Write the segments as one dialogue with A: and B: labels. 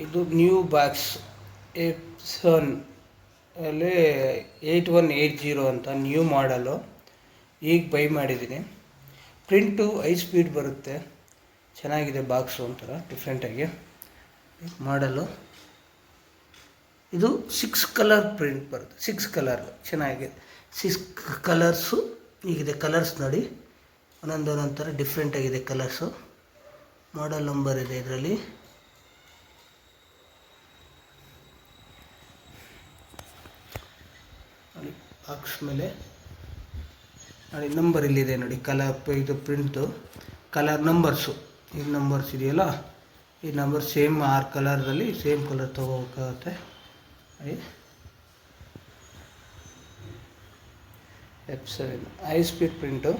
A: ಇದು new box Epson ಅಲ್ಲಿ 8180 ಅಂತ ನ್ಯೂ ಮಾಡಲು ಈಗ ಬೈ ಮಾಡಿದ್ದೀನಿ. ಪ್ರಿಂಟು ಹೈ ಸ್ಪೀಡ್ ಬರುತ್ತೆ, ಚೆನ್ನಾಗಿದೆ ಬಾಕ್ಸು, ಒಂಥರ ಡಿಫ್ರೆಂಟಾಗಿ ಮಾಡಲು. ಇದು 6 ಕಲರ್ ಪ್ರಿಂಟ್ ಬರುತ್ತೆ, 6 ಕಲರ್ ಚೆನ್ನಾಗಿದೆ. 6 ಕಲರ್ಸು ಹೀಗಿದೆ. ಕಲರ್ಸ್ ನೋಡಿ, ಒಂದೊಂದು ಥರ ಡಿಫ್ರೆಂಟಾಗಿದೆ ಕಲರ್ಸು. ಮಾಡೆಲ್ ನಂಬರ್ ಇದೆ ಇದರಲ್ಲಿ. ನೋಡಿ ಬಾಕ್ಸ್ ಮೇಲೆ ನೋಡಿ ನಂಬರ್ ಇಲ್ಲಿದೆ ನೋಡಿ. ಇದು ಪ್ರಿಂಟು ಕಲರ್ ನಂಬರ್ಸು, ಈ ನಂಬರ್ಸ್ ಇದೆಯಲ್ಲ, ಈ ನಂಬರ್ ಸೇಮ್ 6 ಕಲರಲ್ಲಿ ಸೇಮ್ ಕಲರ್ ತೊಗೋಬೇಕಾಗುತ್ತೆ. F7 ಹೈ ಸ್ಪೀಡ್ ಪ್ರಿಂಟು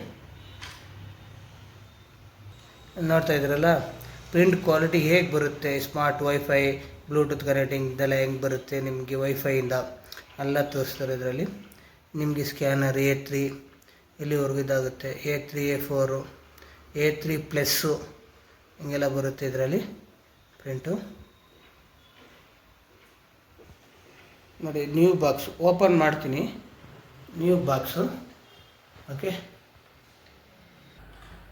A: ನೋಡ್ತಾ ಇದ್ದೀರಲ್ಲ. ಪ್ರಿಂಟ್ ಕ್ವಾಲಿಟಿ ಹೇಗೆ ಬರುತ್ತೆ, ಸ್ಮಾರ್ಟ್ ವೈಫೈ ಬ್ಲೂಟೂತ್ ಕನೆಕ್ಟಿಂಗ್ ಇದೆಲ್ಲ ಹೆಂಗೆ ಬರುತ್ತೆ ನಿಮಗೆ ವೈಫೈಯಿಂದ ಎಲ್ಲ ತೋರಿಸ್ತಾರೆ ಇದರಲ್ಲಿ. ನಿಮಗೆ ಸ್ಕ್ಯಾನರ್ A3 ಇಲ್ಲಿವರೆಗೂ ಇದಾಗುತ್ತೆ, A3 A4 A3 ಪ್ಲಸ್ಸು ಹಿಂಗೆಲ್ಲ ಬರುತ್ತೆ ಇದರಲ್ಲಿ ಪ್ರಿಂಟು. ನೋಡಿ ನ್ಯೂ ಬಾಕ್ಸು ಓಪನ್ ಮಾಡ್ತೀನಿ. ನ್ಯೂ ಬಾಕ್ಸು ಓಕೆ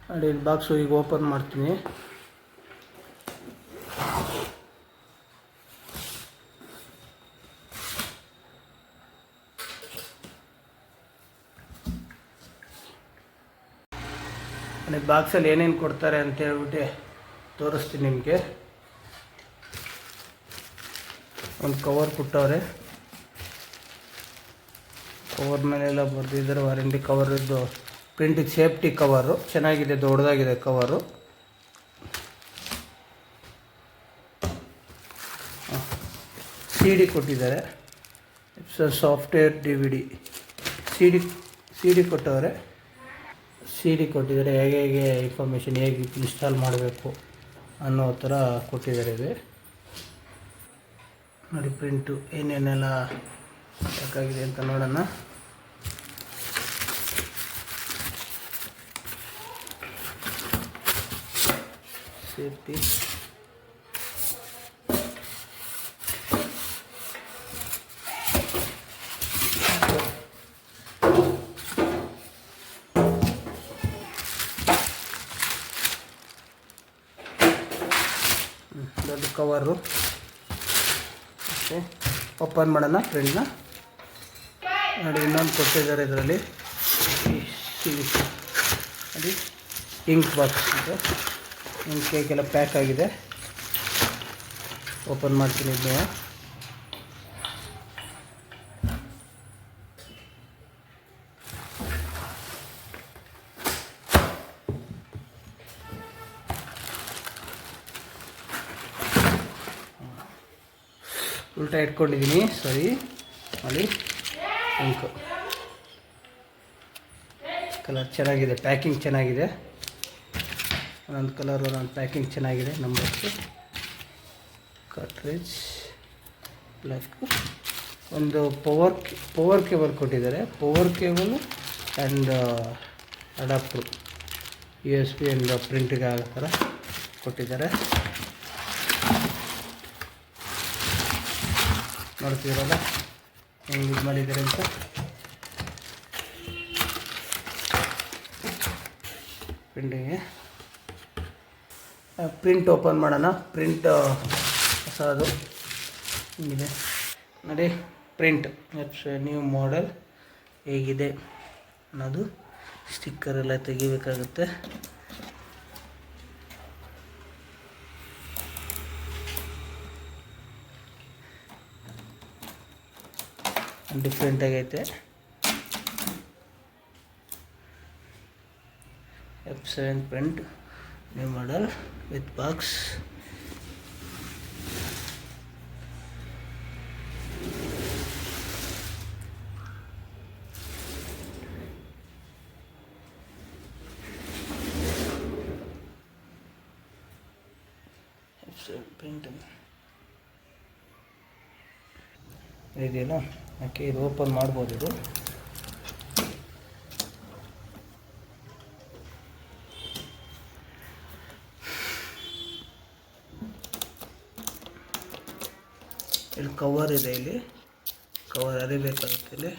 A: ನೋಡಿ, ಬಾಕ್ಸು ಈಗ ಓಪನ್ ಮಾಡ್ತೀನಿ. ಬಾಕ್ಸಲ್ಲಿ ಏನೇನು ಕೊಡ್ತಾರೆ ಅಂತ ಹೇಳ್ಬಿಟ್ಟು ತೋರಿಸ್ತೀನಿ ನಿಮಗೆ. ಒಂದು ಕವರ್ ಕೊಟ್ಟವ್ರೆ, ಕವರ್ ಮೇಲೆಲ್ಲ ಬರೆದಿದ್ದಾರೆ ವಾರಂಟಿ ಕವರ್. ಇದು ಪ್ರಿಂಟಿಗೆ ಸೇಫ್ಟಿ ಕವರು ಚೆನ್ನಾಗಿದೆ, ದೊಡ್ಡದಾಗಿದೆ ಕವರು. CD ಕೊಟ್ಟಿದ್ದಾರೆ, ಸಾಫ್ಟ್ವೇರ್ DVD CD ಕೊಟ್ಟವ್ರೆ. CD ಕೊಟ್ಟಿದ್ದಾರೆ, ಹೇಗೆ ಇನ್ಫಾರ್ಮೇಷನ್ ಹೇಗೆ ಇನ್ಸ್ಟಾಲ್ ಮಾಡಬೇಕು ಅನ್ನೋ ಥರ ಕೊಟ್ಟಿದ್ದಾರೆ. ಇದೆ ನೋಡಿ ಪ್ರಿಂಟು ಏನೇನೆಲ್ಲ ಬೇಕಾಗಿದೆ ಅಂತ ನೋಡೋಣ. ಸೇಫ್ಟಿ ದೊಡ್ಡ ಕವರು. ಓಕೆ ಓಪನ್ ಮಾಡೋಣ ಪ್ರಿಂಟ್ನ. ನೋಡಿ ಇನ್ನೊಂದು ಕೊಟ್ಟಿದ್ದಾರೆ ಇದರಲ್ಲಿ. ನೋಡಿ ಇಂಕ್ ಬಾಕ್ಸ್ ಇದೆ, ಇಂಕ್ ಕೇಕೆಲ್ಲ ಪ್ಯಾಕ್ ಆಗಿದೆ. ಓಪನ್ ಮಾಡ್ತೀನಿ ಇದನ್ನು. ಉಲ್ಟಾ ಇಟ್ಕೊಂಡಿದ್ದೀನಿ, ಸರಿ. ನೋಡಿ ಇಂಕು ಕಲರ್ ಚೆನ್ನಾಗಿದೆ, ಪ್ಯಾಕಿಂಗ್ ಚೆನ್ನಾಗಿದೆ. ಒಂದೊಂದು ಕಲರ್ ಒಂದೊಂದು ಪ್ಯಾಕಿಂಗ್ ಚೆನ್ನಾಗಿದೆ. Numbers cartridge black. ಒಂದು ಪವರ್ ಕೇಬಲ್ ಕೊಟ್ಟಿದ್ದಾರೆ, power cable and adaptor USB and ಪ್ರಿಂಟಿಗೆ ಆಗೋ ಥರ ಕೊಟ್ಟಿದ್ದಾರೆ. ನೋಡ್ತಿದ್ದೀರಲ್ಲ ಹೆಂಗೆ ಇದು ಮಾಡಿದ್ದಾರೆ ಅಂತ. ಪ್ರಿಂಟಿಗೆ ಪ್ರಿಂಟ್ ಓಪನ್ ಮಾಡೋಣ. ಪ್ರಿಂಟ್ ಹೊಸದು ಹಿಂಗಿದೆ ನೋಡಿ. ಪ್ರಿಂಟ್ ನ್ಯೂ ಮಾಡೆಲ್ ಹೇಗಿದೆ ಅನ್ನೋದು ಸ್ಟಿಕ್ಕರೆಲ್ಲ ತೆಗಿಬೇಕಾಗುತ್ತೆ. ಡಿಫ್ರೆಂಟಾಗೈತೆ. F7 print new model with box. F7 print ಇದೆಯಲ್ಲ, ಓಕೆ ಇದು ಓಪನ್ ಮಾಡ್ಬೋದು. ಇದು ಇಲ್ಲಿ ಕವರ್ ಇದೆ, ಇಲ್ಲಿ ಕವರ್ ಅರಿಬೇಕಾಗುತ್ತೆ ಇಲ್ಲಿ.